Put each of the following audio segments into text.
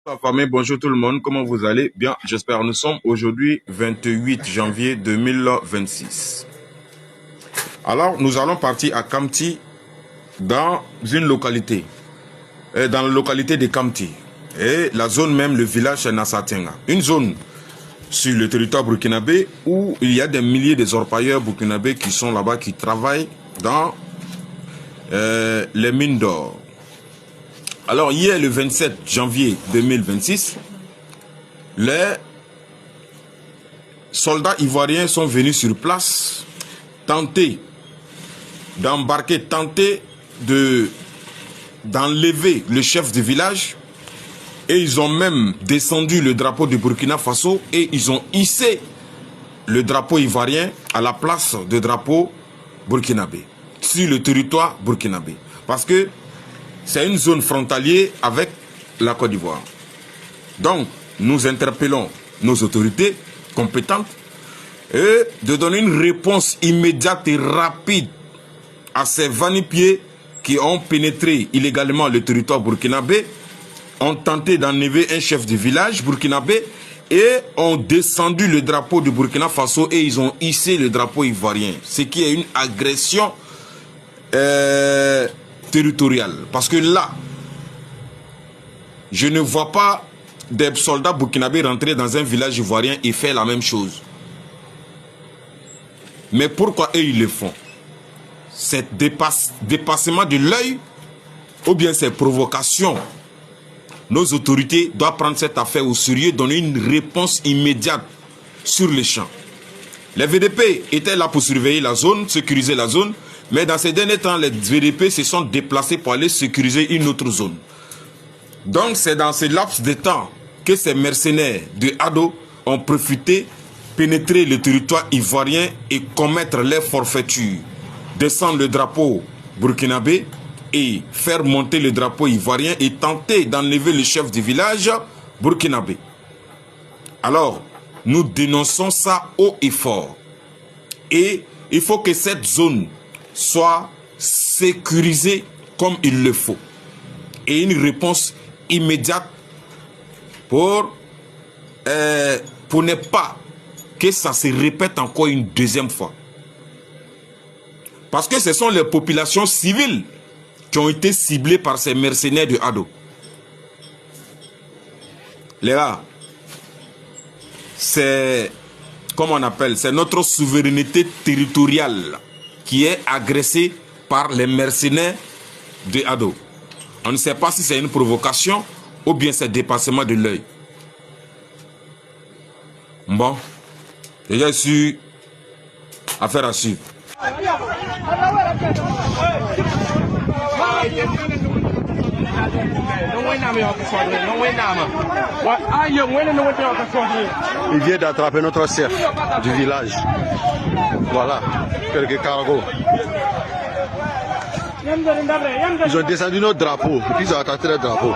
Bonjour famille, bonjour tout le monde, comment vous allez? Bien, j'espère. Nous sommes aujourd'hui 28 janvier 2026. Alors, nous allons partir à Kamti, dans une localité, dans la localité de Kamti. Et la zone même, le village c'est Nassatenga. Une zone sur le territoire burkinabé où il y a des milliers de orpailleurs burkinabés qui sont là-bas, qui travaillent dans les mines d'or. Alors hier, le 27 janvier 2026, les soldats ivoiriens sont venus sur place, tenter d'embarquer, tenter d'enlever le chef du village, et ils ont même descendu le drapeau du Burkina Faso et ils ont hissé le drapeau ivoirien à la place de drapeau burkinabé, sur le territoire burkinabé. Parce que c'est une zone frontalière avec la Côte d'Ivoire. Donc, nous interpellons nos autorités compétentes et de donner une réponse immédiate et rapide à ces va-nu-pieds qui ont pénétré illégalement le territoire burkinabé, ont tenté d'enlever un chef de village burkinabé et ont descendu le drapeau du Burkina Faso et ils ont hissé le drapeau ivoirien. Ce qui est une agression territoriale. Parce que là, je ne vois pas des soldats burkinabés rentrer dans un village ivoirien et faire la même chose. Mais pourquoi eux ils le font? C'est dépassement de l'œil ou bien c'est provocation? Nos autorités doivent prendre cette affaire au sérieux, donner une réponse immédiate sur les champs. Les VDP étaient là pour surveiller la zone, sécuriser la zone, mais dans ces derniers temps, les VDP se sont déplacés pour aller sécuriser une autre zone. Donc c'est dans ce laps de temps que ces mercenaires de Ado ont profité, pénétrer le territoire ivoirien et commettre les forfaitures, descendre le drapeau burkinabé et faire monter le drapeau ivoirien et tenter d'enlever le chef du village burkinabé. Alors, nous dénonçons ça haut et fort. Et il faut que cette zone soit sécurisée comme il le faut. Et une réponse immédiate pour ne pas que ça se répète encore une deuxième fois. Parce que ce sont les populations civiles qui ont été ciblées par ces mercenaires de Ado. Les gars, c'est, comment on appelle, c'est notre souveraineté territoriale qui est agressée par les mercenaires de Ado. On ne sait pas si c'est une provocation ou bien c'est dépassement de l'œil. Bon, déjà su affaire à suivre. Il vient d'attraper notre chef du village. Voilà, quelques cargos. Ils ont descendu notre drapeau, et puis ils ont attaqué le drapeau.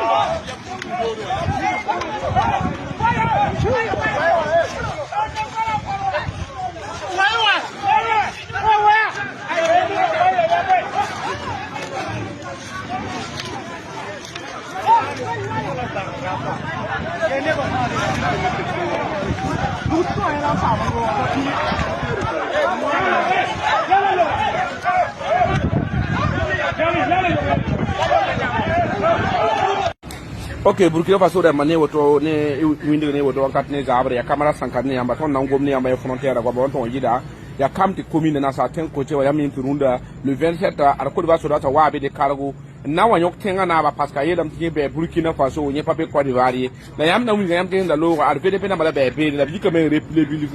Ok, Burkina Faso da mane woto ne winde ne woto kat ne zabre ya kamara sankat ne yamba ton nangom ne yamba frontière ko bon ton yida ya kamti commune na sa ten ko te ya min turunda le 27 ar ko ba so da ta wabe de cargo na wa yok tenga na ba parce que yelam ti be Burkina Faso nye pape Côte d'Ivoire na yam na winga yam ten da lo ar VDP na bala be be la bi comme république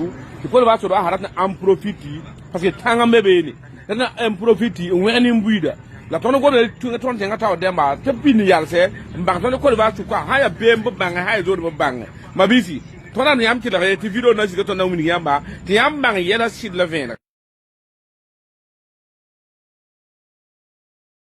ko ba so da harat na en profiti parce que tanga mebe ni na en profiti weni mbuida la tono go de ton tenga taw demba te bini yalse mbang tono ko ba su kwa haya bembo banga haya zo banga mabisi tona ni am ti la te video na si to na wini yamba ti yam bang yela si la vena